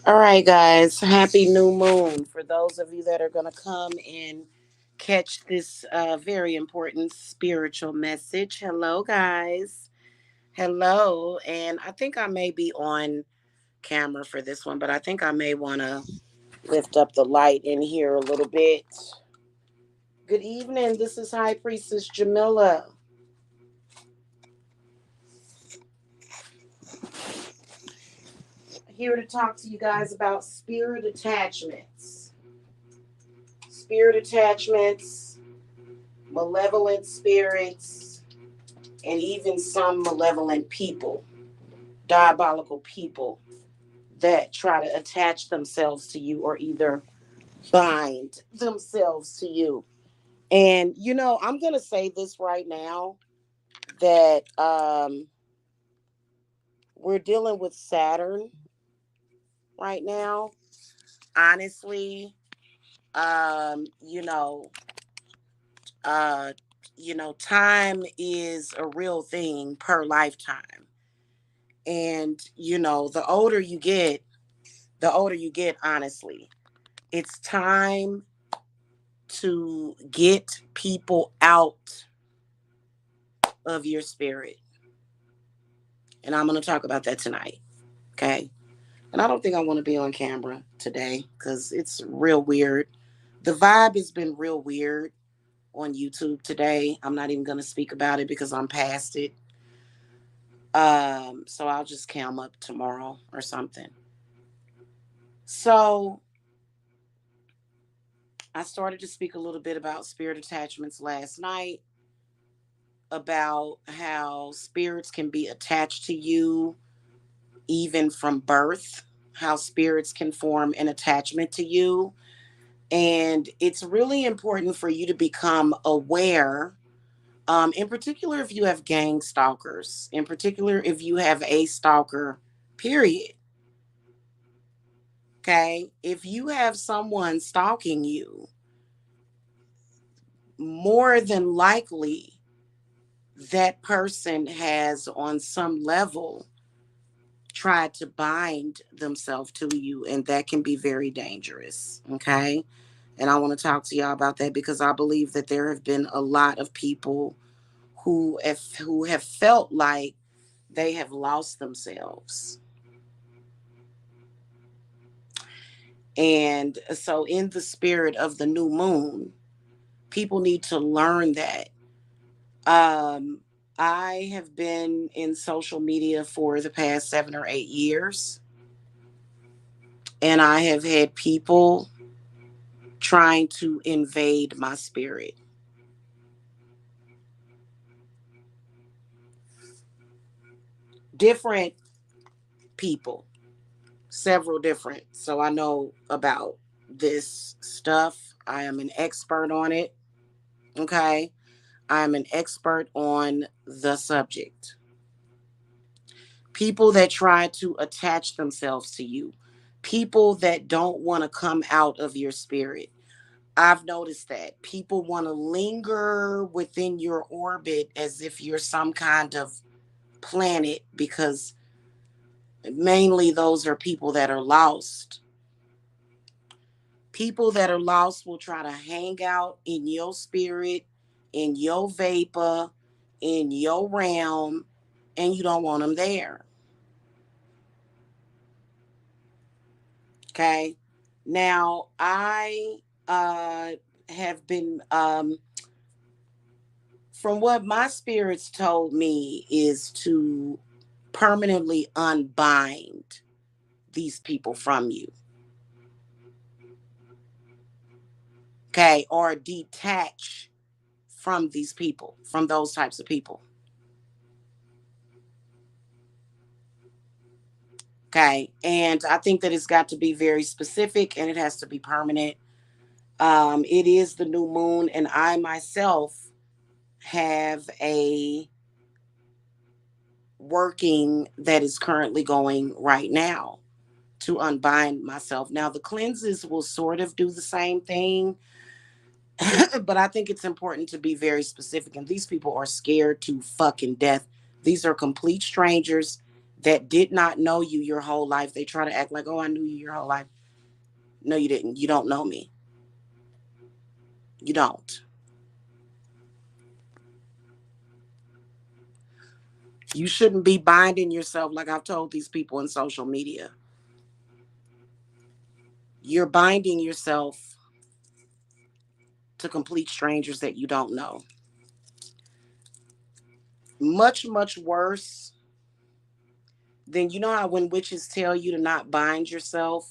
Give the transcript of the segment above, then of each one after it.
All right, guys. Happy new moon for those of you that are going to come and catch this very important spiritual message. Hello, guys. Hello. And I think I may be on camera for this one, but I think I may want to lift up the light in here a little bit. Good evening. This is High Priestess Jamila. Here to talk to you guys about spirit attachments. Spirit attachments, malevolent spirits, and even some malevolent people, diabolical people that try to attach themselves to you or either bind themselves to you. And, I'm going to say this right now that we're dealing with Saturn right now. Honestly, um, you know, uh, time is a real thing per lifetime. And, the older you get, honestly, it's time to get people out of your spirit. And I'm going to talk about that tonight. Okay. And I don't think I want to be on camera today because it's real weird. The vibe has been real weird on YouTube today. I'm not even going to speak about it because I'm past it. So I'll just cam up tomorrow or something. So I started to speak a little bit about spirit attachments last night, about how spirits can be attached to you even from birth, how spirits can form an attachment to you. And it's really important for you to become aware, in particular, if you have gang stalkers, in particular, if you have a stalker, period. Okay. If you have someone stalking you, more than likely that person has on some level tried to bind themselves to you, and that can be very dangerous. Okay. And I want to talk to y'all about that because I believe that there have been a lot of people who have felt like they have lost themselves. And so in the spirit of the new moon, people need to learn that. Um, I have been in social media for the past 7 or 8 years, and I have had people trying to invade my spirit. Different people, several different. So I know about this stuff. I am an expert on it. Okay. I am an expert on the subject. People that try to attach themselves to you, people that don't want to come out of your spirit. I've noticed that people want to linger within your orbit as if you're some kind of planet, because mainly those are people that are lost. People that are lost will try to hang out in your spirit, in your vapor, in your realm, and you don't want them there. Okay. Now, I uh, have been, from what my spirits told me, is to permanently unbind these people from you. Okay. Or detach from these people, from those types of people. Okay. And I think that it's got to be very specific and it has to be permanent. It is the new moon, and I myself have a working that is currently going right now to unbind myself. Now, the cleanses will sort of do the same thing, but I think it's important to be very specific. And these people are scared to fucking death. These are complete strangers that did not know you your whole life. They try to act like, oh, I knew you your whole life. No, you didn't. You don't know me. You don't. You shouldn't be binding yourself like I've told these people in social media. You're binding yourself to complete strangers that you don't know. Much, much worse than, you know how when witches tell you to not bind yourself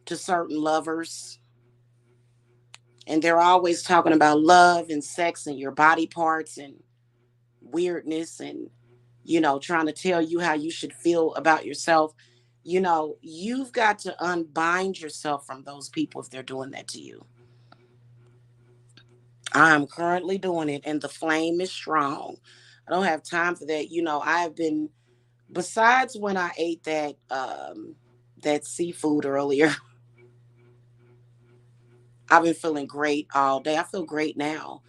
to certain lovers, and they're always talking about love and sex and your body parts and weirdness and, trying to tell you how you should feel about yourself. You've got to unbind yourself from those people if they're doing that to you. I'm currently doing it, and the flame is strong. I don't have time for that. I have been, besides when I ate that seafood earlier, I've been feeling great all day. I feel great now.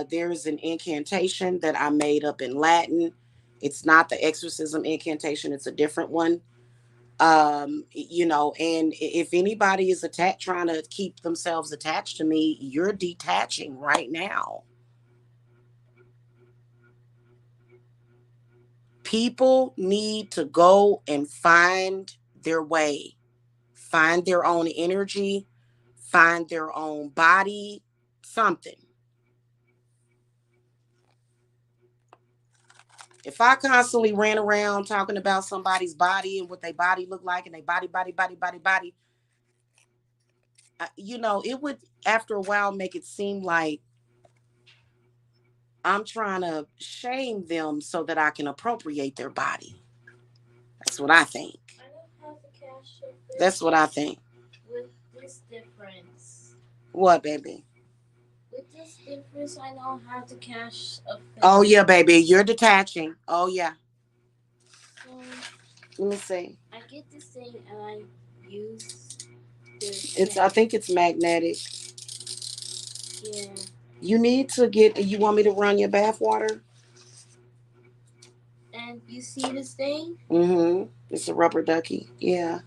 There's an incantation that I made up in Latin. It's not the exorcism incantation, it's a different one. And if anybody is attached, trying to keep themselves attached to me, you're detaching right now. People need to go and find their way, find their own energy, find their own body, something. If I constantly ran around talking about somebody's body and what their body looked like and their body, it would, after a while, make it seem like I'm trying to shame them so that I can appropriate their body. That's what I think. I don't have the cash. That's what I think. With this difference. What, baby? With this difference, I know how to cash a thing. Oh, yeah, baby. You're detaching. Oh, yeah. So, let me see. I get this thing and I use this. I think it's magnetic. Yeah. You need to get. You want me to run your bath water? And you see this thing? Mm-hmm. It's a rubber ducky. Yeah.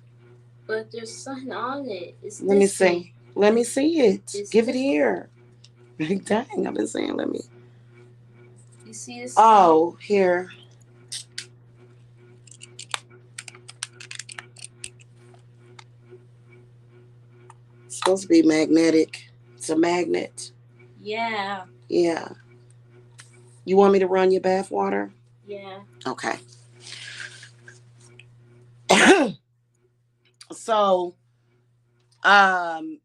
But there's something on it. It's Let me this thing. see. Let me see it. It's Give it this thing. here. Dang, I've been saying let me. You see this thing? Oh, here. It's supposed to be magnetic. It's a magnet. Yeah. Yeah. You want me to run your bath water? Yeah. Okay. So, um,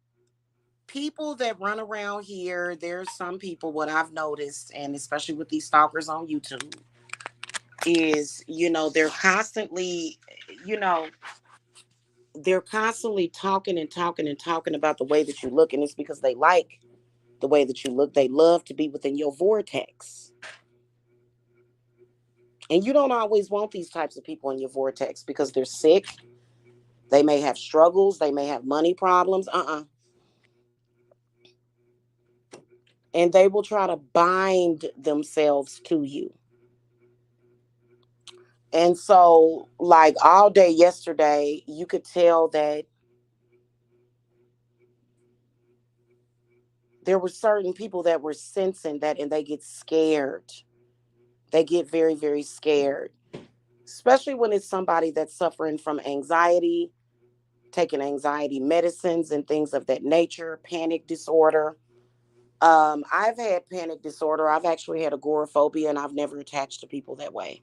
people that run around here, there's some people, what I've noticed, and especially with these stalkers on YouTube, is, they're constantly, you know, they're constantly talking and talking and talking about the way that you look. And it's because they like the way that you look. They love to be within your vortex. And you don't always want these types of people in your vortex because they're sick. They may have struggles. They may have money problems. And they will try to bind themselves to you. And so, like all day yesterday, you could tell that there were certain people that were sensing that and they get scared. They get very, very scared, especially when it's somebody that's suffering from anxiety, taking anxiety medicines and things of that nature, panic disorder. I've had panic disorder. I've actually had agoraphobia, and I've never attached to people that way.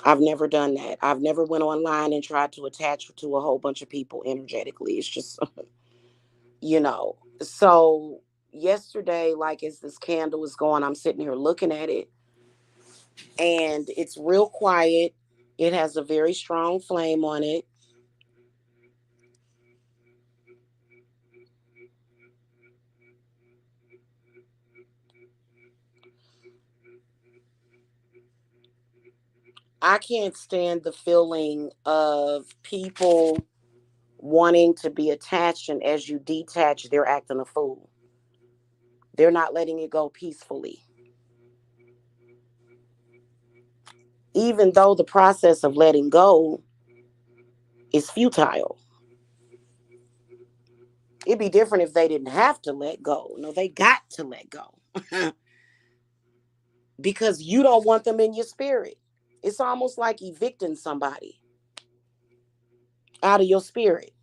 I've never done that. I've never went online and tried to attach to a whole bunch of people energetically. It's just, you know. So yesterday, like as this candle is going, I'm sitting here looking at it, and it's real quiet. It has a very strong flame on it. I can't stand the feeling of people wanting to be attached, and as you detach, they're acting a fool. They're not letting it go peacefully. Even though the process of letting go is futile. It'd be different if they didn't have to let go. No, they got to let go because you don't want them in your spirit. It's almost like evicting somebody out of your spirit.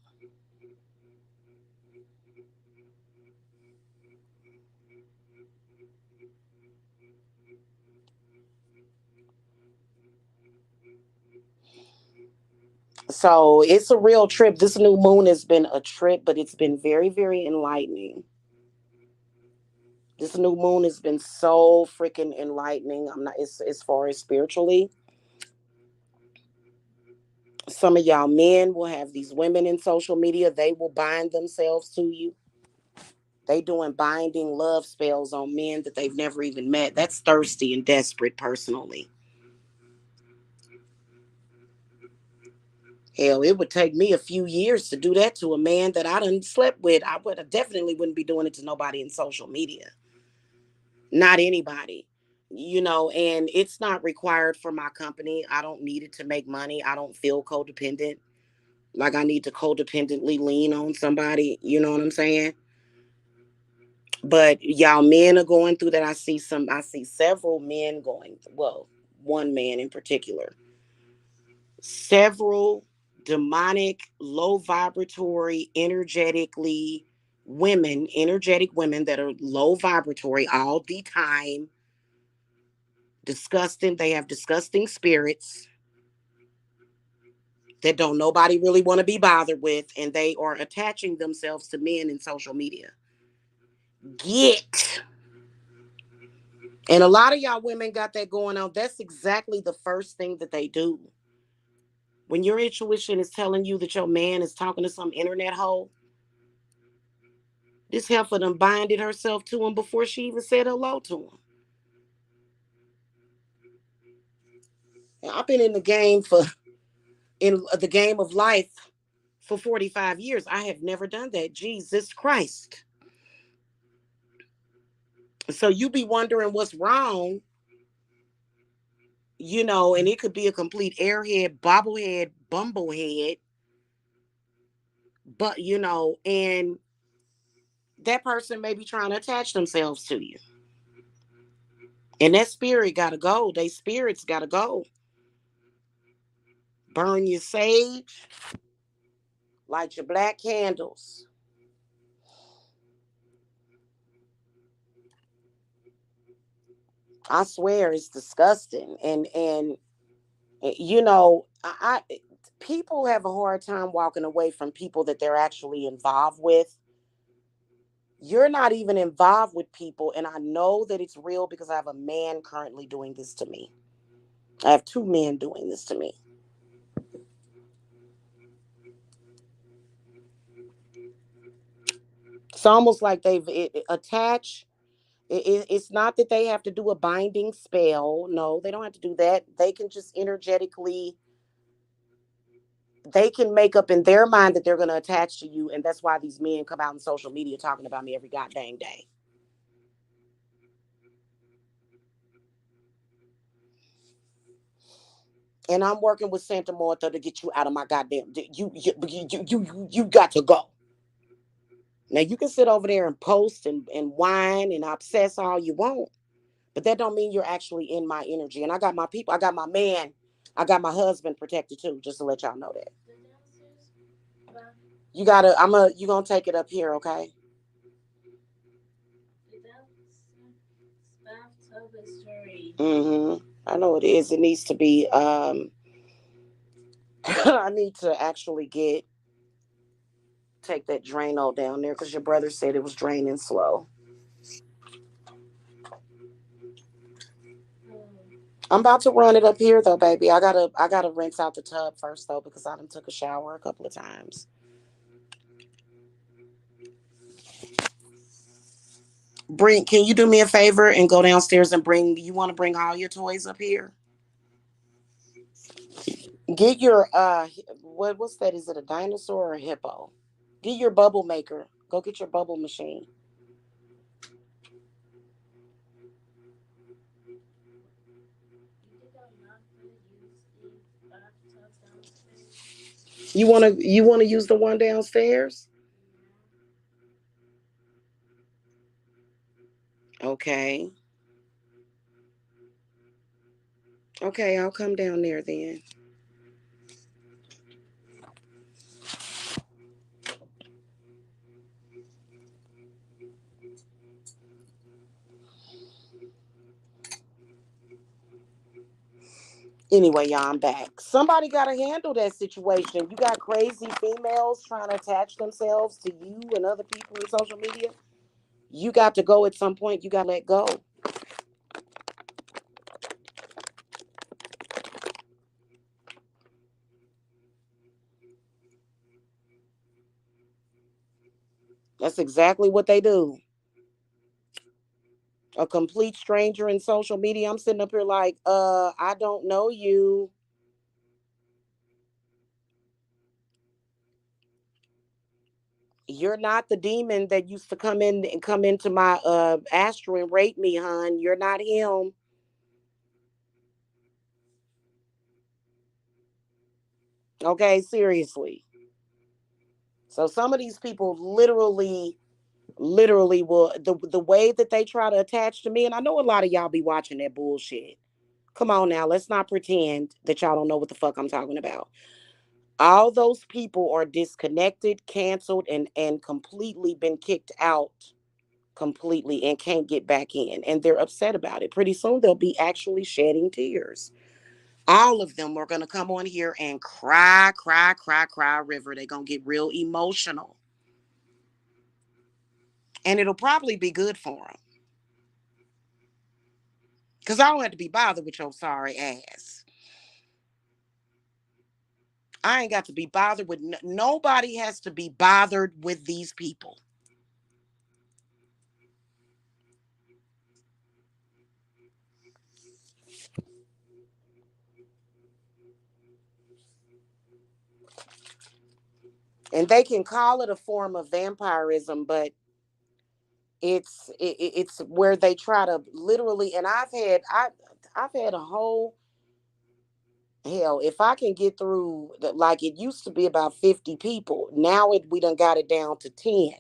So it's a real trip. This new moon has been a trip, but it's been very, very enlightening. This new moon has been so freaking enlightening. I'm not as far as spiritually. Some of y'all men will have these women in social media. They will bind themselves to you. They doing binding love spells on men that they've never even met. That's thirsty and desperate, personally. Hell, it would take me a few years to do that to a man that I done slept with. I definitely wouldn't be doing it to nobody in social media. Not anybody. And it's not required for my company. I don't need it to make money. I don't feel codependent. Like I need to codependently lean on somebody. You know what I'm saying? But y'all men are going through that. I see several men going, well, one man in particular. Several demonic, low vibratory, energetic women that are low vibratory all the time, disgusting. They have disgusting spirits that don't nobody really want to be bothered with, and they are attaching themselves to men in social media. Get. And a lot of y'all women got that going on. That's exactly the first thing that they do. When your intuition is telling you that your man is talking to some internet hoe, this heifer done binded herself to him before she even said hello to him. And I've been in the game of life for 45 years. I have never done that. Jesus Christ. So you be wondering what's wrong, and it could be a complete airhead, bobblehead, bumblehead, but and that person may be trying to attach themselves to you. And that spirit gotta go. They spirits gotta go. Burn your sage, light your black candles. I swear it's disgusting. And people have a hard time walking away from people that they're actually involved with. You're not even involved with people, and I know that it's real because I have a man currently doing this to me. I have two men doing this to me. It's almost like attached. It's not that they have to do a binding spell. No, they don't have to do that. They can just energetically, they can make up in their mind that they're going to attach to you. And that's why these men come out on social media talking about me every goddamn day. And I'm working with Santa Martha to get you out of my goddamn. You got to go. Now you can sit over there and post and whine and obsess all you want, but that don't mean you're actually in my energy. And I got my people. I got my man. I got my husband protected too. Just to let y'all know that. You gotta. You gonna take it up here, okay? Mm-hmm. I know it is. It needs to be. I need to actually take that Drano down there because your brother said it was draining slow. I'm about to run it up here though, baby. I gotta rinse out the tub first though because I done took a shower a couple of times. Can you do me a favor and go downstairs and you want to bring all your toys up here? Get your what's that? Is it a dinosaur or a hippo? Get your bubble maker. Go get your bubble machine. You wanna use the one downstairs? Okay. Okay, I'll come down there then. Anyway, y'all, I'm back. Somebody got to handle that situation. You got crazy females trying to attach themselves to you and other people in social media. You got to go at some point. You got to let go. That's exactly what they do. A complete stranger in social media. I'm sitting up here like, I don't know you. You're not the demon that used to come into my astral and rape me, hon. You're not him. Okay, seriously. So some of these people literally will the way that they try to attach to me, and I know a lot of y'all be watching that bullshit. Come on now, let's not pretend that y'all don't know what the fuck I'm talking about. All those people are disconnected, canceled, and completely been kicked out completely and can't get back in. And they're upset about it. Pretty soon they'll be actually shedding tears. All of them are gonna come on here and cry, cry, cry, cry river. They're gonna get real emotional. And it'll probably be good for them. Because I don't have to be bothered with your sorry ass. I ain't got to be bothered with nobody has to be bothered with these people. And they can call it a form of vampirism, but it's where they try to literally. And I've had a whole hell. If I can get through, like it used to be about 50 people. Now we done got it down to 10.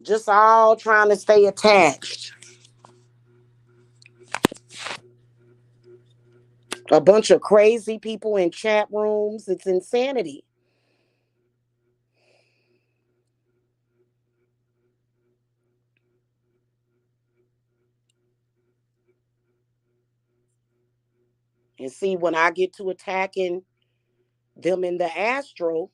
Just all trying to stay attached. A bunch of crazy people in chat rooms. It's insanity. And see, when I get to attacking them in the astral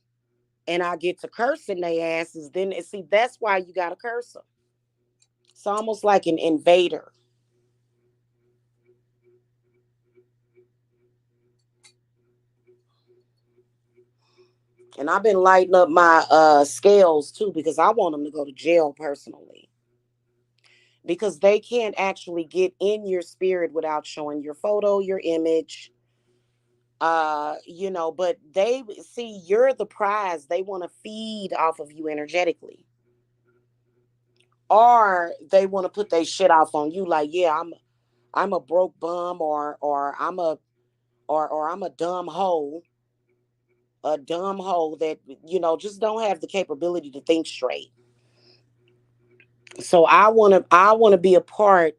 and I get to cursing their asses, then see, that's why you got to curse them. It's almost like an invader. And I've been lighting up my scales too because I want them to go to jail personally. Because they can't actually get in your spirit without showing your photo, your image, but they see you're the prize. They want to feed off of you energetically. Or they want to put their shit off on you like, yeah, I'm a broke bum or I'm a dumb hoe that just don't have the capability to think straight. So I want to be a part.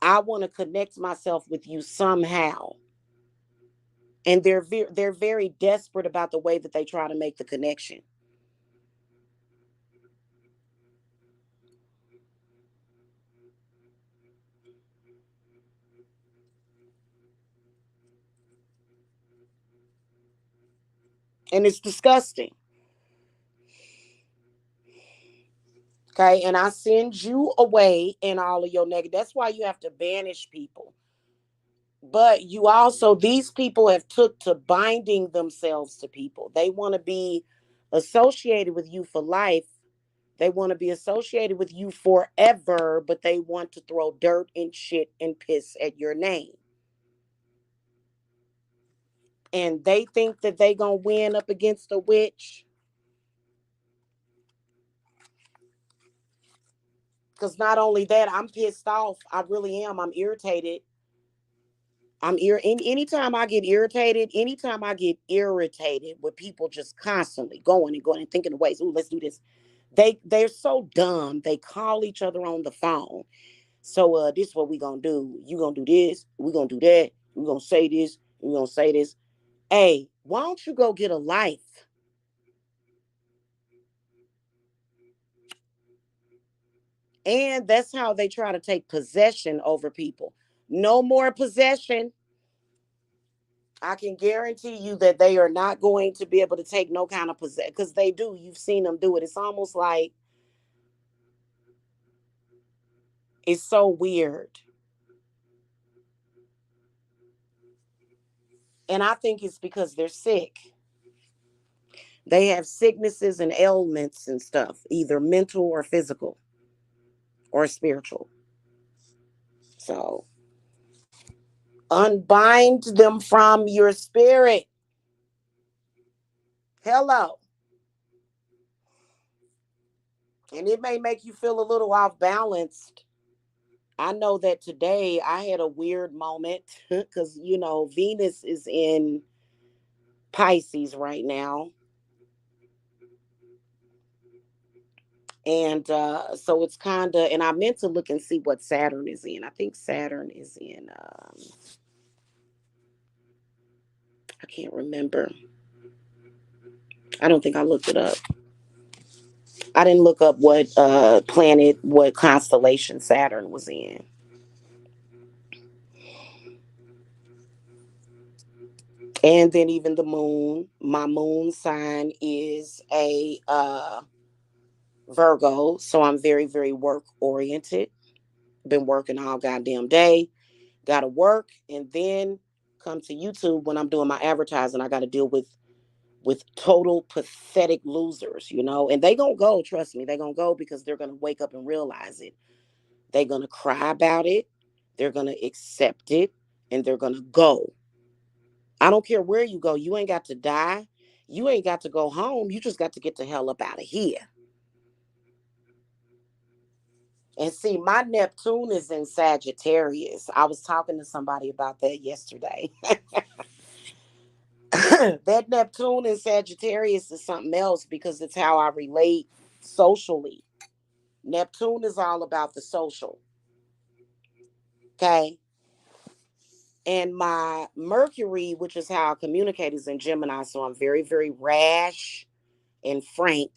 I want to connect myself with you somehow. And they're very desperate about the way that they try to make the connection. And it's disgusting. Okay, and I send you away in all of your negative. That's why you have to banish people. But you also, these people have took to binding themselves to people. They want to be associated with you for life. They want to be associated with you forever, but they want to throw dirt and shit and piss at your name. And they think that they gonna win up against a witch. Because not only that, I'm pissed off. I really am. I'm irritated. Anytime I get irritated, with people just constantly going and going and thinking of ways. Ooh, let's do this. They're so dumb. They call each other on the phone. So this is what we gonna do. You gonna do this. We gonna do that. We gonna say this. We gonna say this. Hey, why don't you go get a life? And that's how they try to take possession over people. No more possession. I can guarantee you that they are not going to be able to take no kind of possession because they do. You've seen them do it. It's almost like it's so weird. And I think it's because they're sick. They have sicknesses and ailments and stuff, either mental or physical or spiritual. So unbind them from your spirit. Hello. And it may make you feel a little off balanced. I know that today I had a weird moment because, Venus is in Pisces right now. And so it's kind of, and I meant to look and see what Saturn is in. I think Saturn is in, I can't remember. I don't think I looked it up. I didn't look up what planet, what constellation Saturn was in. And then even the moon, my moon sign is a Virgo, so I'm very, very work oriented. Been working all goddamn day. Got to work and then come to YouTube when I'm doing my advertising. I got to deal with total pathetic losers, and they gonna go. Trust me, they gonna go because they're gonna wake up and realize it. They're gonna cry about it. They're gonna accept it, and they're gonna go. I don't care where you go. You ain't got to die. You ain't got to go home. You just got to get the hell up out of here. And see, my Neptune is in Sagittarius. I was talking to somebody about that yesterday. That Neptune in Sagittarius is something else because it's how I relate socially. Neptune is all about the social. Okay. And my Mercury, which is how I communicate, is in Gemini. So I'm very, very rash and frank.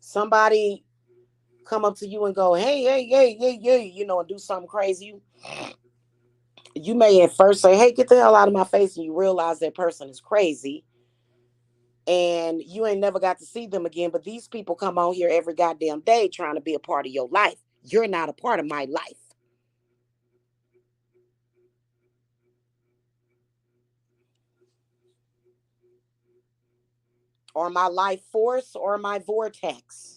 Somebody come up to you and go, hey, hey, hey, hey, hey, and do something crazy. You may at first say, hey, get the hell out of my face. And you realize that person is crazy. And you ain't never got to see them again. But these people come on here every goddamn day trying to be a part of your life. You're not a part of my life. Or my life force or my vortex.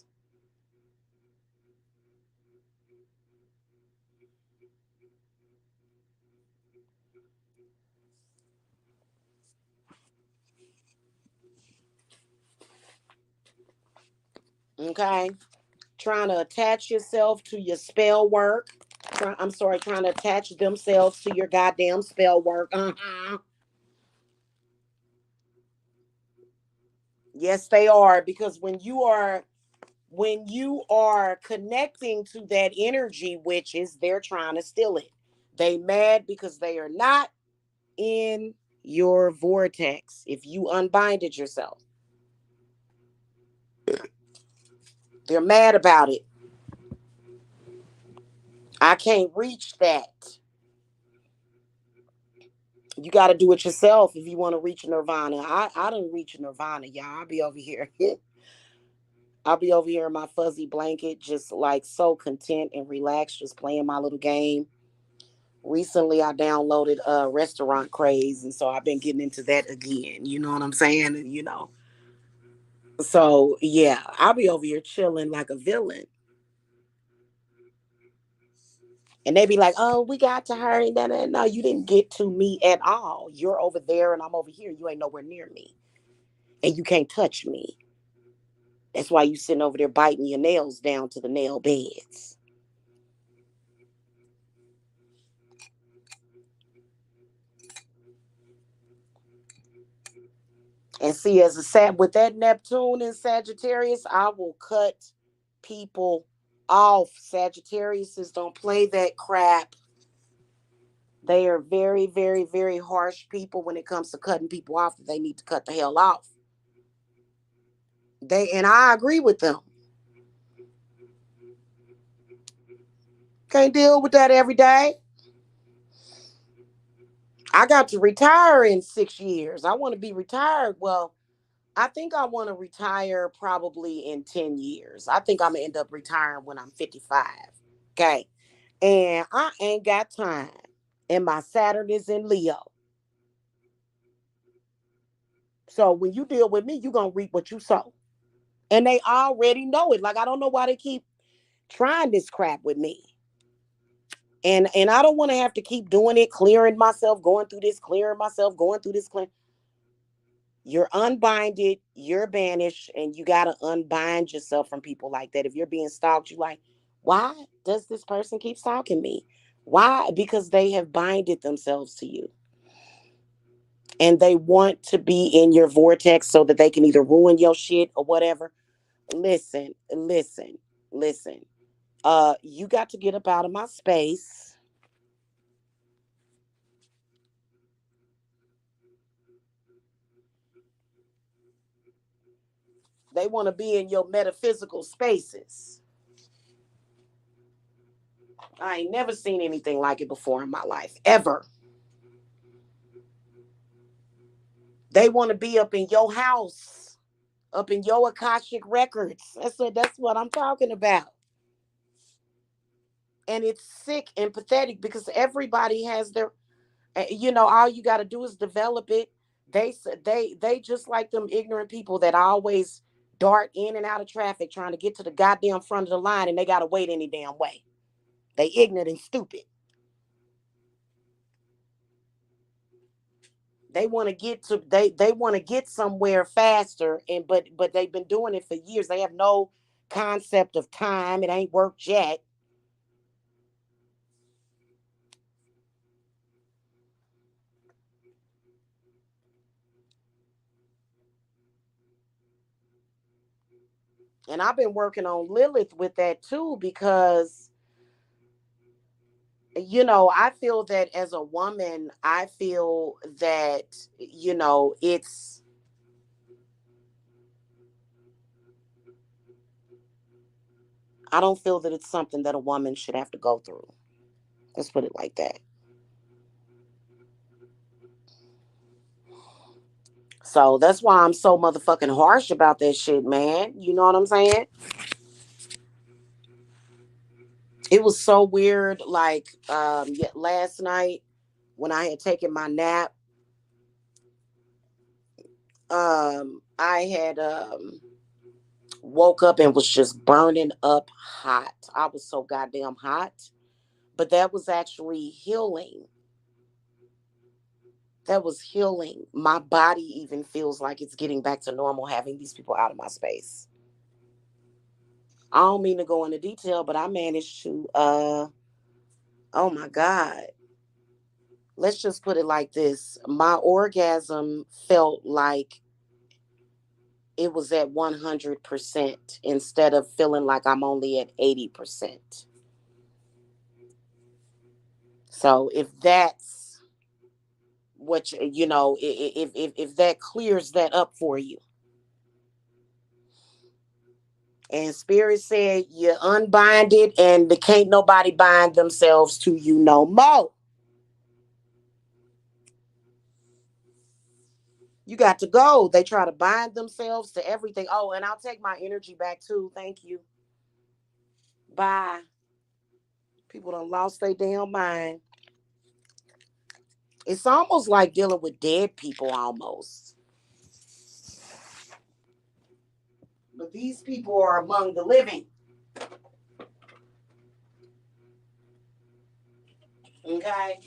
Okay? Trying to attach yourself to your spell work. Trying to attach themselves to your goddamn spell work. Yes, they are. Because when you are connecting to that energy, witches, they're trying to steal it. They mad because they are not in your vortex. If you unbinded yourself, they're mad about it. I can't reach that. You got to do it yourself if you want to reach nirvana. I don't reach nirvana, y'all. I'll be over here. I'll be over here in my fuzzy blanket, just like so content and relaxed, just playing my little game. Recently, I downloaded Restaurant Craze, and so I've been getting into that again. You know what I'm saying? So yeah, I'll be over here chilling like a villain. And they be like, oh, we got to her. No, you didn't get to me at all. You're over there and I'm over here. You ain't nowhere near me. And you can't touch me. That's why you sitting over there biting your nails down to the nail beds. And see, as a sat with that Neptune in Sagittarius, I will cut people off. Sagittariuses don't play that crap. They are very, very, very harsh people when it comes to cutting people off. They need to cut the hell off. And I agree with them. Can't deal with that every day. I got to retire in 6 years. I want to be retired. Well, I think I want to retire probably in 10 years. I think I'm going to end up retiring when I'm 55. Okay. And I ain't got time. And my Saturn is in Leo. So when you deal with me, you're going to reap what you sow. And they already know it. Like, I don't know why they keep trying this crap with me. And I don't want to have to keep doing it, clearing myself, going through this, clearing myself, going through this, clearing. You're unbinded, you're banished, and you got to unbind yourself from people like that. If you're being stalked, you like, why does this person keep stalking me? Why? Because they have binded themselves to you. And they want to be in your vortex so that they can either ruin your shit or whatever. Listen, listen, listen. You got to get up out of my space. They want to be in your metaphysical spaces. I ain't never seen anything like it before in my life, ever. They want to be up in your house, up in your Akashic records. That's what I'm talking about. And it's sick and pathetic because everybody has their, all you got to do is develop it. They just like them ignorant people that always dart in and out of traffic trying to get to the goddamn front of the line, and they gotta wait any damn way. They ignorant and stupid. They want to get to they want to get somewhere faster, and but they've been doing it for years. They have no concept of time. It ain't worked yet. And I've been working on Lilith with that too, because I feel that as a woman, I feel that it's I don't feel that it's something that a woman should have to go through. Let's put it like that. So that's why I'm so motherfucking harsh about that shit, man. You know what I'm saying? It was so weird. Like last night when I had taken my nap, I had woke up and was just burning up hot. I was so goddamn hot. But that was actually healing. That was healing. My body even feels like it's getting back to normal having these people out of my space. I don't mean to go into detail, but I managed to oh my God. Let's just put it like this. My orgasm felt like it was at 100% instead of feeling like I'm only at 80%. So if that's what if that clears that up for you. And Spirit said you unbind it and the can't nobody bind themselves to you no more. You got to go. They try to bind themselves to everything. Oh, and I'll take my energy back too. Thank you. Bye. People done lost their damn mind. It's almost like dealing with dead people almost. But these people are among the living. Okay?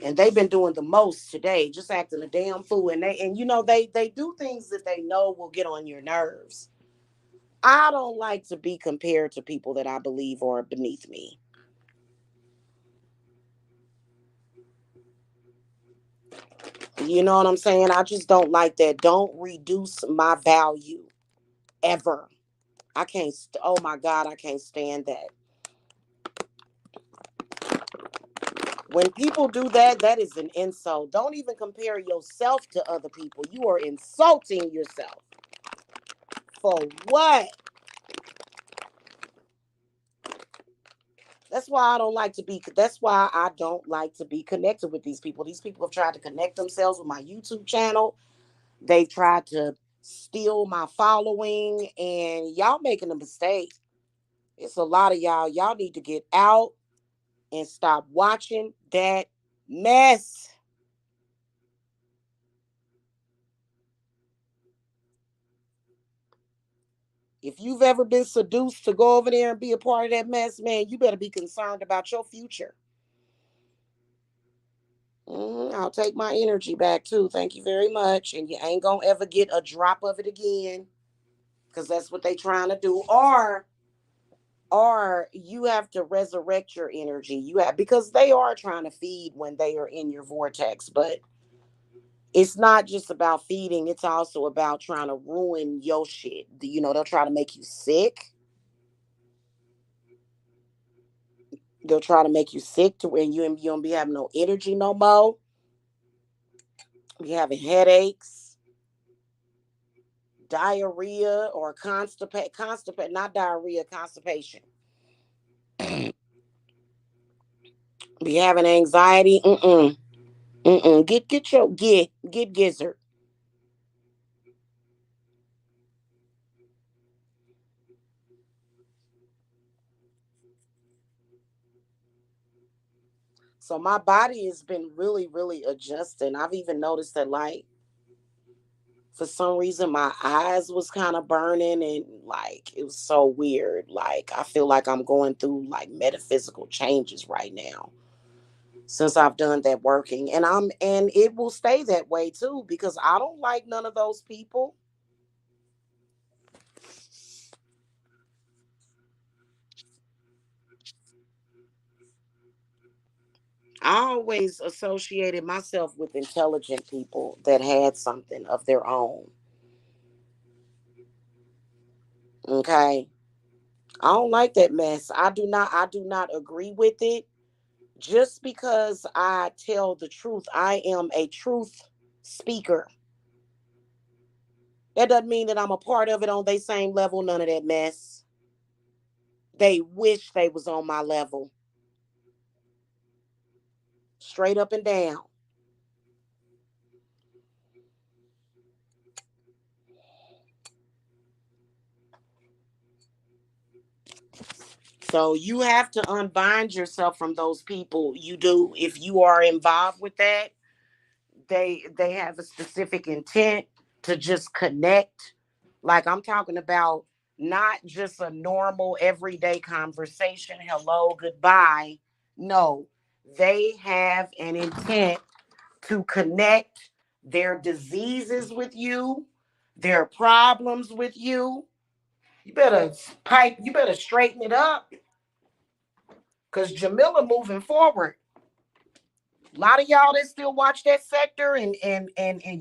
And they've been doing the most today, just acting a damn fool. And they do things that they know will get on your nerves. I don't like to be compared to people that I believe are beneath me. You know what I'm saying? I just don't like that. Don't reduce my value ever. I can't. Oh my God, I can't stand that. When people do that, that is an insult. Don't even compare yourself to other people. You are insulting yourself. For what? That's why I don't like to be connected with these people. These people have tried to connect themselves with my YouTube channel. They've tried to steal my following, and y'all making a mistake. It's a lot of y'all. Y'all need to get out and stop watching that mess. If you've ever been seduced to go over there and be a part of that mess, man, you better be concerned about your future. I'll take my energy back too. Thank you very much. And you ain't gonna ever get a drop of it again, because that's what they trying to do. Or you have to resurrect your energy. You have because they are trying to feed when they are in your vortex, but it's not just about feeding. It's also about trying to ruin your shit. They'll try to make you sick. They'll try to make you sick to where you don't be having no energy no more. Be having headaches, diarrhea, or constipate, not diarrhea, constipation. Be having anxiety. Get gizzard. So my body has been really, really adjusting. I've even noticed that, like, for some reason, my eyes was kind of burning, and like it was so weird. Like I feel like I'm going through like metaphysical changes right now since I've done that working, and it will stay that way too because I don't like none of those people. I always associated myself with intelligent people that had something of their own. Okay. I don't like that mess. I do not agree with it. Just because I tell the truth, I am a truth speaker. That doesn't mean that I'm a part of it on their same level, none of that mess. They wish they was on my level. Straight up and down. So you have to unbind yourself from those people. You do. If you are involved with that, they have a specific intent to just connect. Like I'm talking about not just a normal everyday conversation, hello, goodbye. No, they have an intent to connect their diseases with you, their problems with you. You better straighten it up because Jamila moving forward. A lot of y'all that still watch that sector and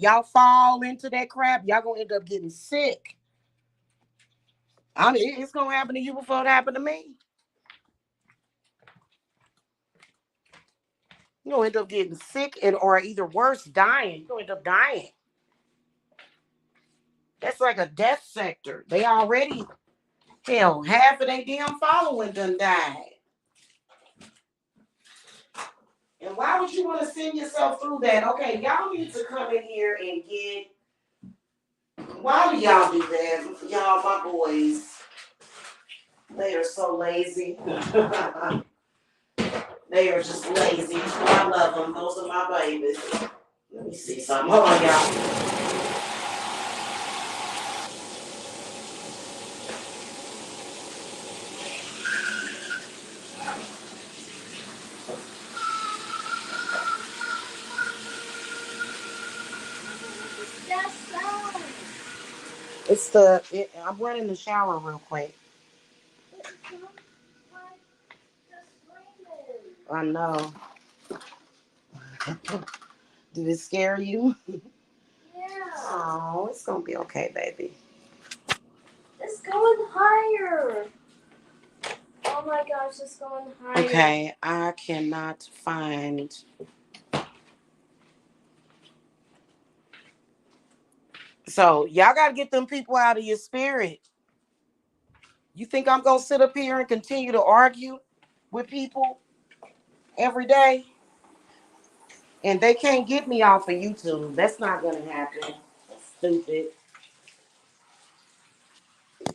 y'all fall into that crap, y'all gonna end up getting sick. I mean, it's gonna happen to you before it happened to me. You're gonna end up getting sick and or either worse, dying. You're gonna end up dying. That's like a death sector. They already, hell, half of their damn following done died. And why would you want to send yourself through that? Okay, y'all need to come in here and get. Why do y'all do that? Y'all, my boys, they are so lazy. They are just lazy. I love them. Those are my babies. Let me see something. Hold on, y'all. I'm running the shower real quick. I know. Did it scare you? Yeah. Oh, it's gonna be okay, baby. It's going higher. Oh my gosh, it's going higher. Okay, I cannot find. So y'all gotta get them people out of your spirit. You think I'm gonna sit up here and continue to argue with people every day? And they can't get me off of YouTube. That's not gonna happen. That's stupid.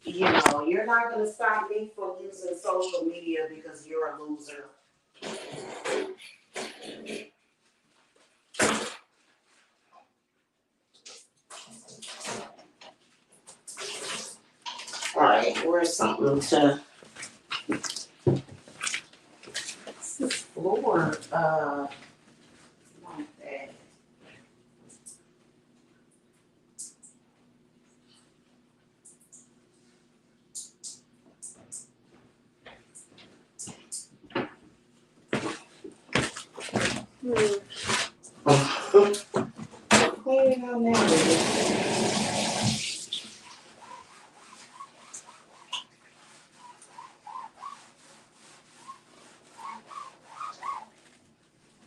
You know, you're not gonna stop me from using social media because you're a loser. All right, where's something to this floor? Like that. Cleaning on that.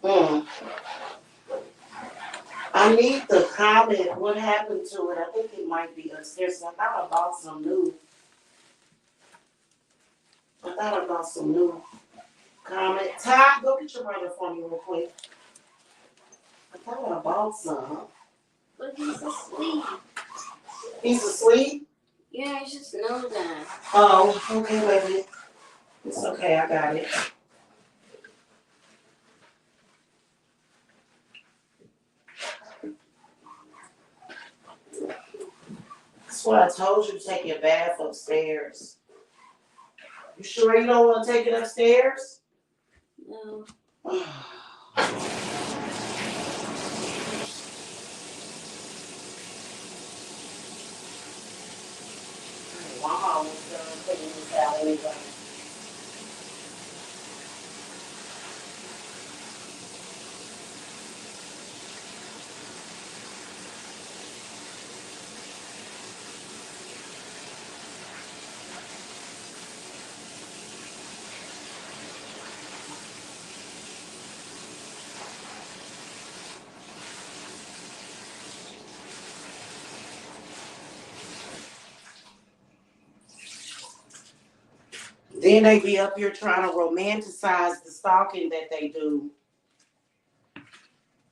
Mm. I need the comment. What happened to it? I think it might be upstairs. I thought I bought some new. I thought I bought some new comment. Todd, go get your brother for me real quick. I thought I bought some. But he's asleep. He's asleep? Yeah, I just know that. Oh, okay, baby. It's okay. I got it. That's why I told you to take your bath upstairs. You sure you don't want to take it upstairs? No. Well, I'm almost done putting this out anyway. Then they be up here trying to romanticize the stalking that they do.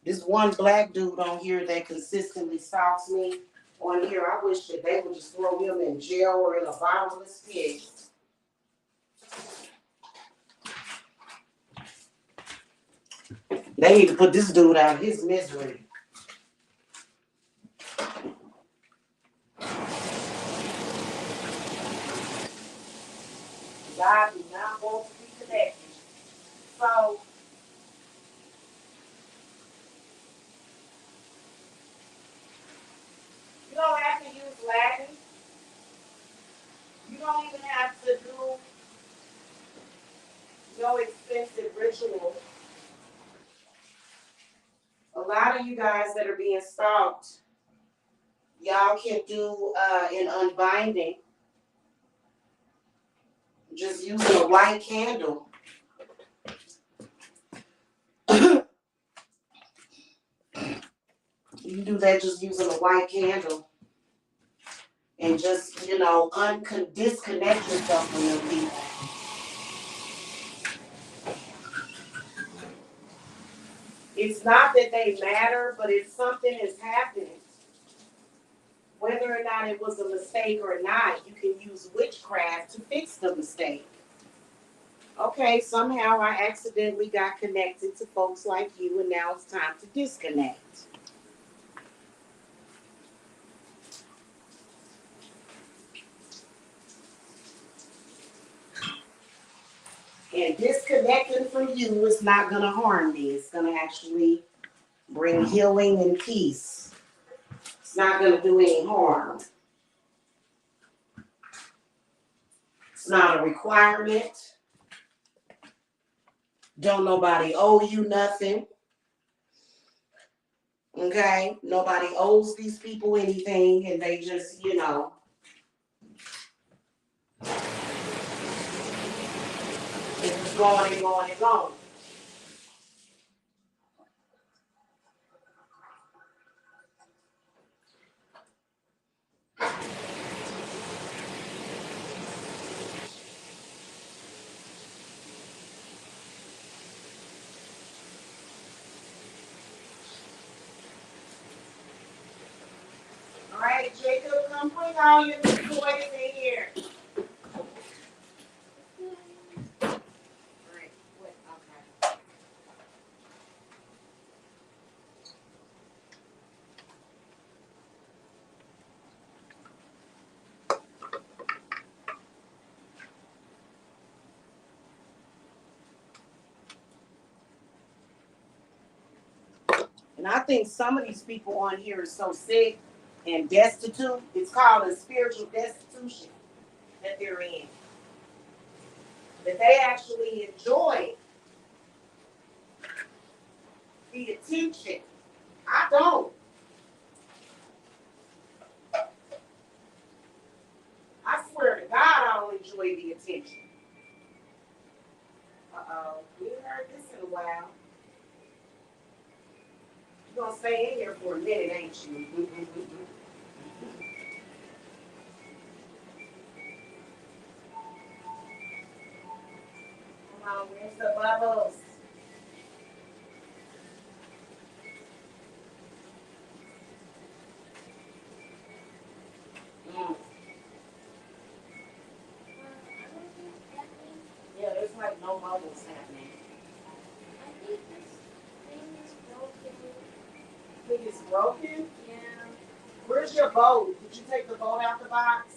This one black dude on here that consistently stalks me on here, I wish that they would just throw him in jail or in a bottomless pit. They need to put this dude out of his misery. God do not want to be connected. So, you don't have to use Latin. You don't even have to do no expensive ritual. A lot of you guys that are being stalked, y'all can do an unbinding. Just using a white candle. You can do that just using a white candle. And just, disconnect yourself from them people. It's not that they matter, but if something is happening, whether or not it was a mistake or not, you can use witchcraft to fix the mistake. Okay, somehow I accidentally got connected to folks like you, and now it's time to disconnect. And disconnecting from you is not going to harm me. It's going to actually bring healing and peace. It's not going to do any harm. It's not a requirement. Don't nobody owe you nothing. Okay? Nobody owes these people anything, and they just, it's just going and going and going. All right, Jacob, come bring all your toys in here. All right, okay. And I think some of these people on here are so sick and destitute. It's called a spiritual destitution that they're in. That they actually enjoy the attention. I don't. I swear to God, I don't enjoy the attention. We haven't heard this in a while. You're going to stay in here for a minute, ain't you? Come on, where's the bubbles? Yeah, there's like no bubbles happening. I think this thing is broken. You think it's broken? Yeah. Where's your boat? Did you take the boat out the box?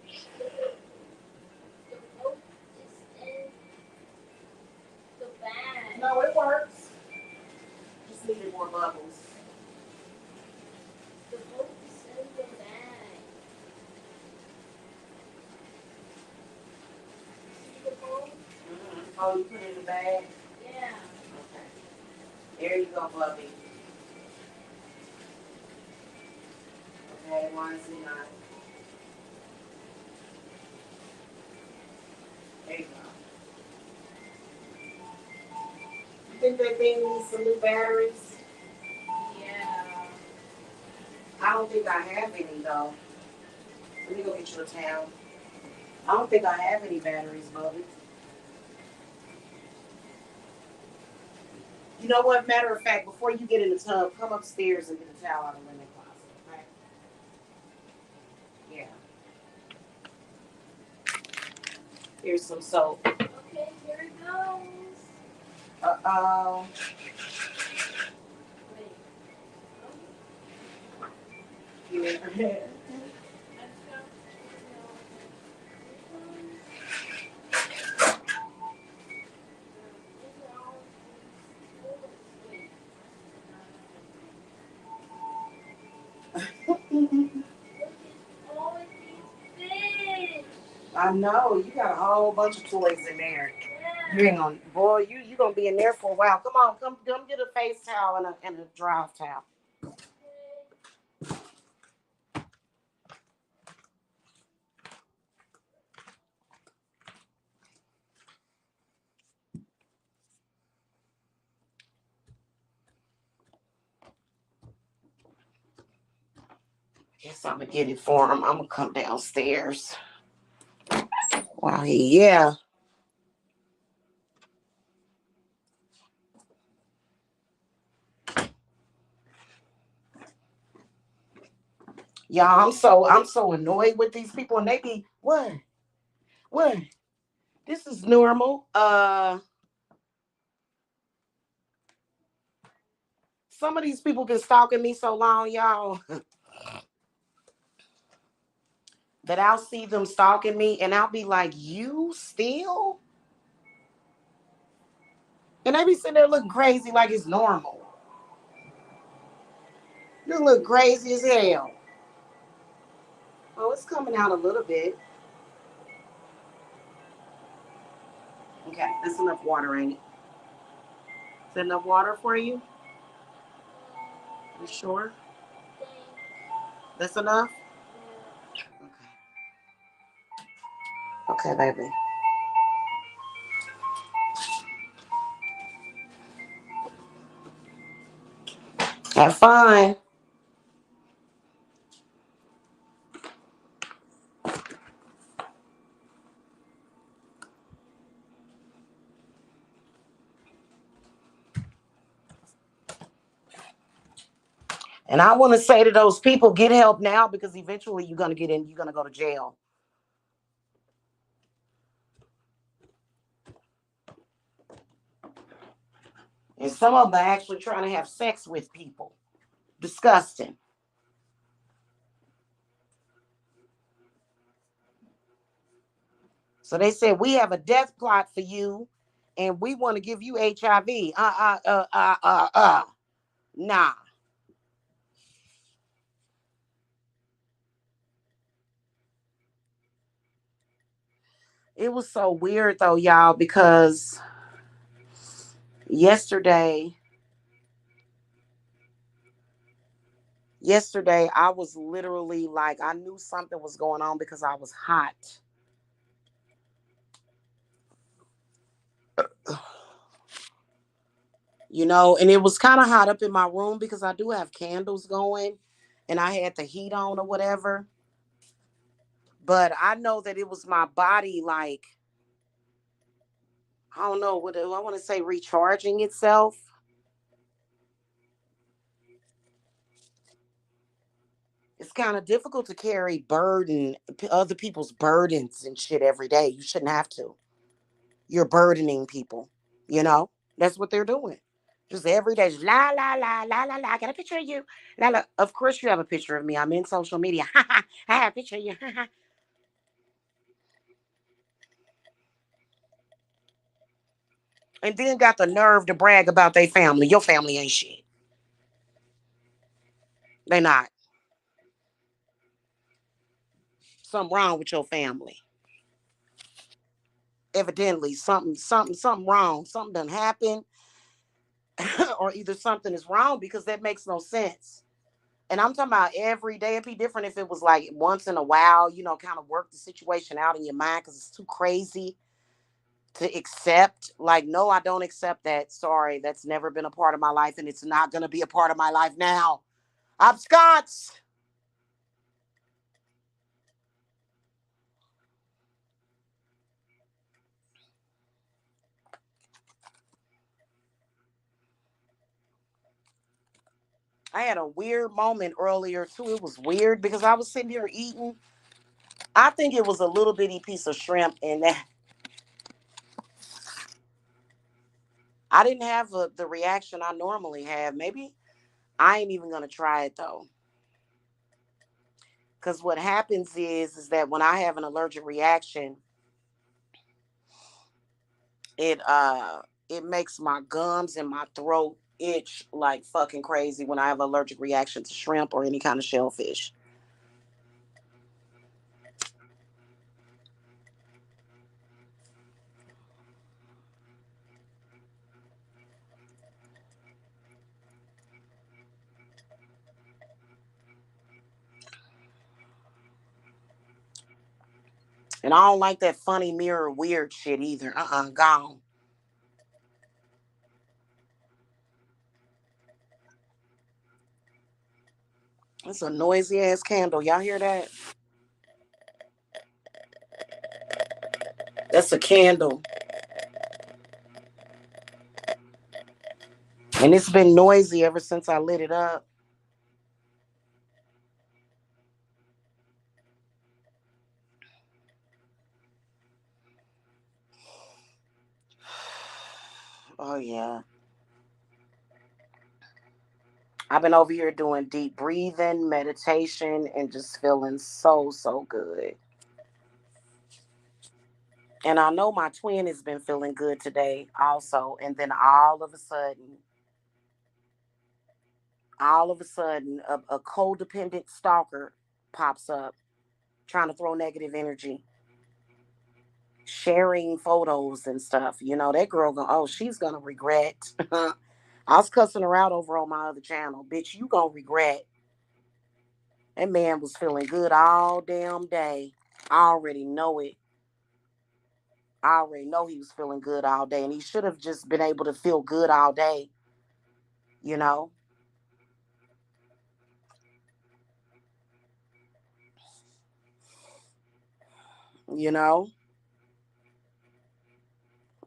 It's in the boat is in the bag. No, it works. Just needed more bubbles. The boat is in the bag. See the boat? Oh, you put it in the bag? Yeah. Okay. There you go, Bubby. Okay, why is it not? There you go. You think that thing needs some new batteries? Yeah. I don't think I have any though. Let me go get you a towel. I don't think I have any batteries, Bubby. You know what? Matter of fact, before you get in the tub, come upstairs and get a towel out of the linen closet. Okay? Yeah. Here's some soap. Okay, here it goes. Uh-oh. Wait. Yeah. I know. You got a whole bunch of toys in there. You ain't gonna, boy, you gonna be in there for a while. Come on, come get a face towel and a dry towel. Guess I'm gonna get it for him. I'm gonna come downstairs. Wow, yeah. Y'all, I'm so annoyed with these people and they be what? This is normal. Some of these people been stalking me so long, y'all, that I'll see them stalking me and I'll be like, you still? And they be sitting there looking crazy like it's normal. You look crazy as hell. Oh, it's coming out a little bit. Okay, that's enough water, ain't it? Is that enough water for you? You sure? That's enough? Okay. Okay, baby. Have fun. And I want to say to those people, get help now because eventually you're gonna get in. You're gonna go to jail. And some of them are actually trying to have sex with people. Disgusting. So they said we have a death plot for you, and we want to give you HIV. Nah. It was so weird though, y'all, because yesterday, yesterday I was literally like I knew something was going on because I was hot. And it was kind of hot up in my room because I do have candles going and I had the heat on or whatever. But I know that it was my body, like, I don't know what I want to say, recharging itself. It's kind of difficult to carry other people's burdens and shit every day. You shouldn't have to. You're burdening people, you know? That's what they're doing. Just every day, just la la la la la la. I got a picture of you. La la. Of course you have a picture of me. I'm in social media. Ha ha. I have a picture of you. Ha ha. And then got the nerve to brag about their family. Your family ain't shit. They not. Something wrong with your family. Evidently, something wrong. Something done happened, or either something is wrong because that makes no sense. And I'm talking about every day. It'd be different if it was like once in a while, kind of work the situation out in your mind because it's too crazy to accept. Like, no, I don't accept that. Sorry, that's never been a part of my life, and it's not going to be a part of my life now. I'm Scots. I had a weird moment earlier too. It was weird because I was sitting here eating. I think it was a little bitty piece of shrimp, and I didn't have the reaction I normally have. Maybe I ain't even gonna try it though, because what happens is that when I have an allergic reaction, it it makes my gums and my throat itch like fucking crazy when I have an allergic reaction to shrimp or any kind of shellfish. And I don't like that funny mirror weird shit either. Gone. It's a noisy ass candle. Y'all hear that? That's a candle. And it's been noisy ever since I lit it up. Oh yeah. I've been over here doing deep breathing, meditation, and just feeling so good. And I know my twin has been feeling good today also. And then all of a sudden, a codependent stalker pops up trying to throw negative energy, sharing photos and stuff. That girl, she's going to regret. I was cussing her out over on my other channel. Bitch, you going to regret. That man was feeling good all damn day. I already know it. I already know he was feeling good all day, and he should have just been able to feel good all day, you know? You know?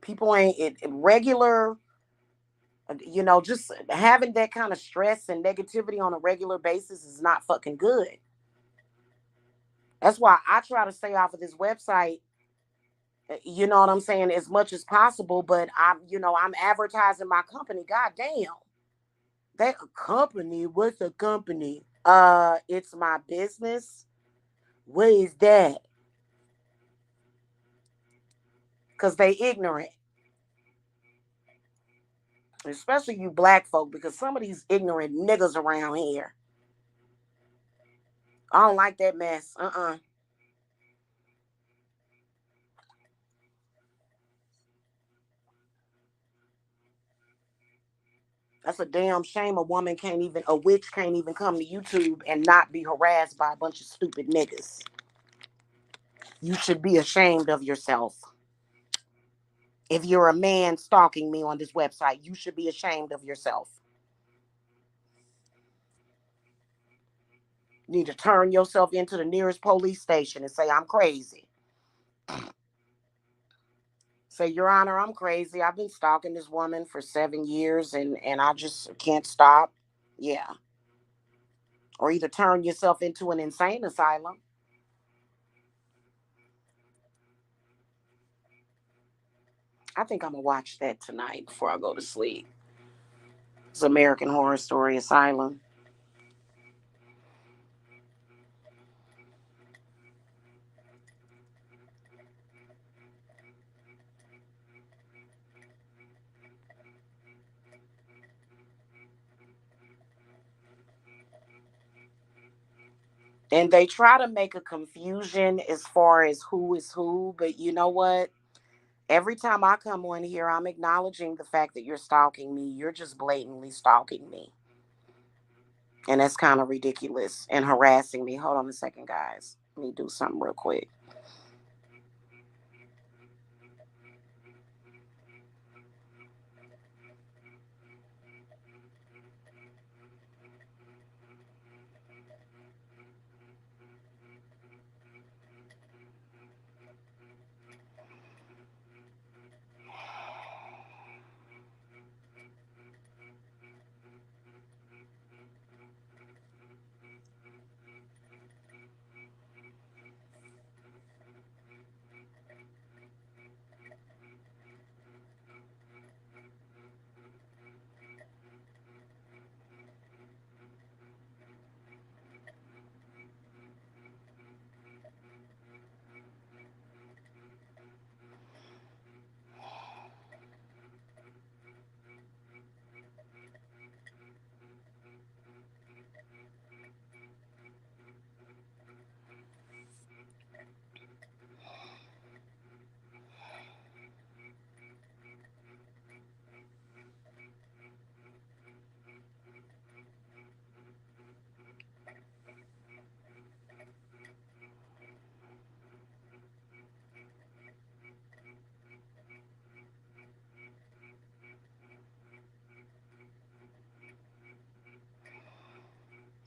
People ain't regular, just having that kind of stress and negativity on a regular basis is not fucking good. That's why I try to stay off of this website, you know what I'm saying, as much as possible, but I'm advertising my company. God damn. That a company? What's a company? It's my business. What is that? Because they ignorant, especially you black folk, because some of these ignorant niggas around here. I don't like that mess. That's a damn shame. A witch can't even come to YouTube and not be harassed by a bunch of stupid niggas. You should be ashamed of yourself. If you're a man stalking me on this website, you should be ashamed of yourself. You need to turn yourself into the nearest police station and say, I'm crazy. Say, Your Honor, I'm crazy. I've been stalking this woman for 7 years and I just can't stop. Yeah. Or either turn yourself into an insane asylum. I think I'm going to watch that tonight before I go to sleep. It's American Horror Story Asylum. And they try to make a confusion as far as who is who, but you know what? Every time I come on here, I'm acknowledging the fact that you're stalking me. You're just blatantly stalking me. And that's kind of ridiculous and harassing me. Hold on a second, guys. Let me do something real quick.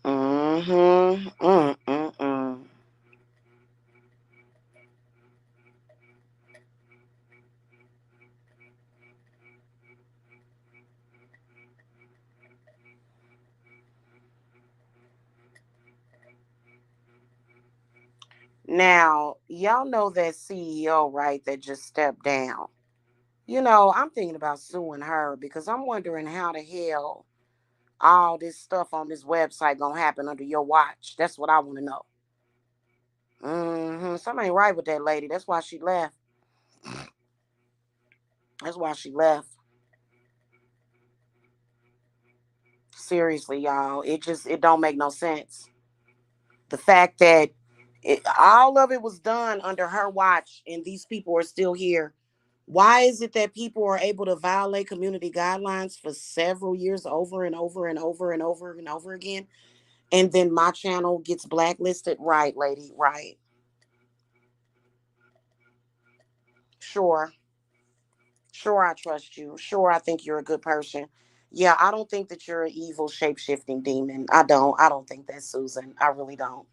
Mm-hmm. Mm-mm-mm. Now, y'all know that CEO, right, that just stepped down. I'm thinking about suing her because I'm wondering how the hell all this stuff on this website gonna happen under your watch. That's what I want to know. Something ain't right with that lady. That's why she left. That's why she left. Seriously, y'all. It don't make no sense. The fact that all of it was done under her watch and these people are still here. Why is it that people are able to violate community guidelines for several years over and over and over and over and over again? And then my channel gets blacklisted? Right, lady, right. Sure. Sure, I trust you. Sure, I think you're a good person. Yeah, I don't think that you're an evil shape shifting demon. I don't. I don't think that's Susan. I really don't.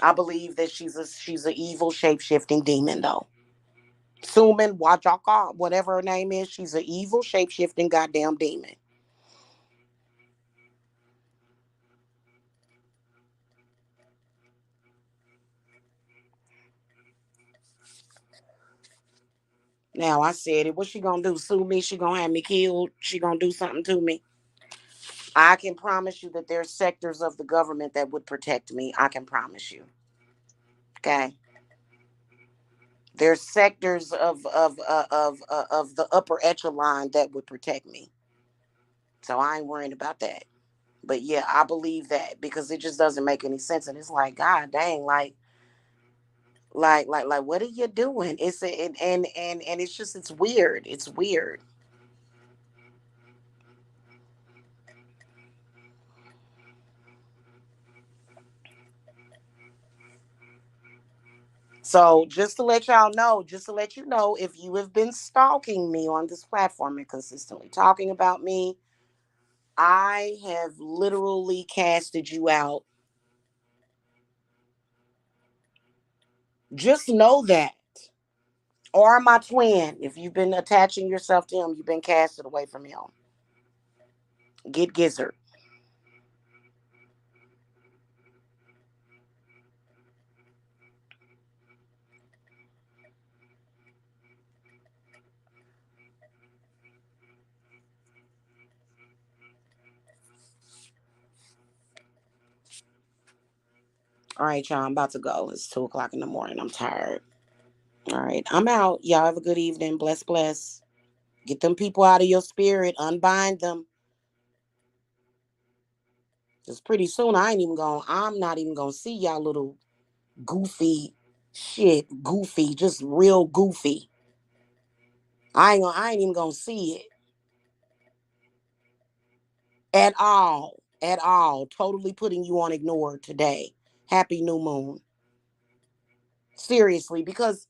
I believe that she's a evil shape shifting demon though. Suman Wajaka, whatever her name is, she's an evil shape shifting goddamn demon. Now I said it. What she gonna do? Sue me? She gonna have me killed? She gonna do something to me? I can promise you that there's sectors of the government that would protect me. I can promise you. Okay. There's sectors of the upper echelon that would protect me. So I ain't worried about that. But yeah, I believe that because it just doesn't make any sense. And it's like, God dang, like, what are you doing? And it's just it's weird. It's weird. So just to let y'all know, just to let you know, if you have been stalking me on this platform and consistently talking about me, I have literally casted you out. Just know that. Or my twin. If you've been attaching yourself to him, you've been casted away from him. Get gizzard. All right, y'all. I'm about to go. It's 2 o'clock in the morning. I'm tired. All right. I'm out. Y'all have a good evening. Bless, bless. Get them people out of your spirit. Unbind them. Cause pretty soon I'm not even gonna see y'all little goofy shit. Goofy. Just real goofy. I ain't even gonna see it. At all. At all. Totally putting you on ignore today. Happy new moon. Seriously, because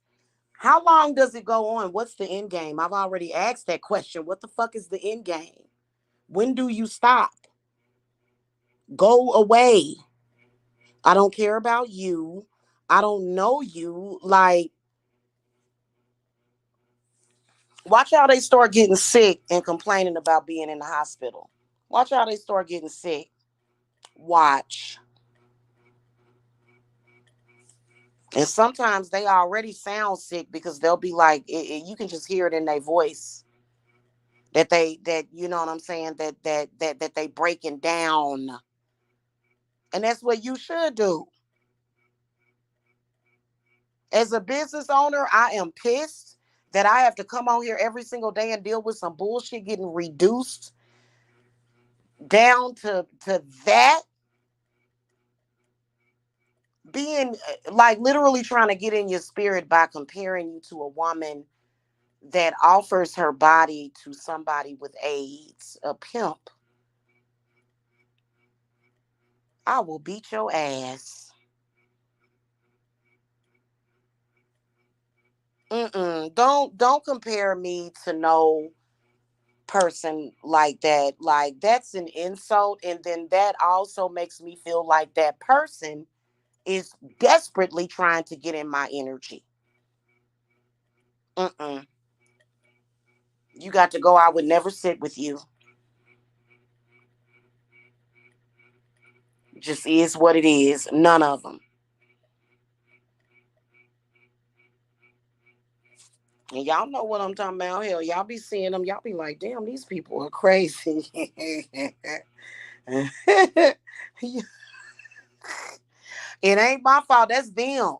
how long does it go on? What's the end game? I've already asked that question. What the fuck is the end game? When do you stop? Go away. I don't care about you. I don't know you. Like, watch how they start getting sick and complaining about being in the hospital. Watch how they start getting sick. Watch. And sometimes they already sound sick because they'll be like, you can just hear it in their voice that you know what I'm saying, that they breaking down. And that's what you should do. As a business owner, I am pissed that I have to come on here every single day and deal with some bullshit getting reduced down to that, being like literally trying to get in your spirit by comparing you to a woman that offers her body to somebody with AIDS, a pimp. I will beat your ass. Don't compare me to no person like that. Like, that's an insult, and then that also makes me feel like that person is desperately trying to get in my energy. Mm-mm. You got to go. I would never sit with you. Just is what it is. None of them. And y'all know what I'm talking about. Hell, y'all be seeing them. Y'all be like, damn, these people are crazy. It ain't my fault. That's them.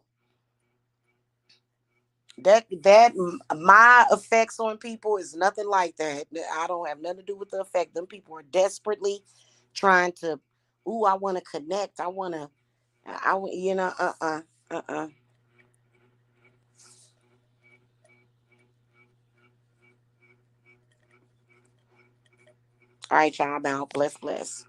My effects on people is nothing like that. I don't have nothing to do with the effect. Them people are desperately trying to. Ooh, I want to connect. I want to. You know. Uh. All right, y'all. I'm out. Bless, bless.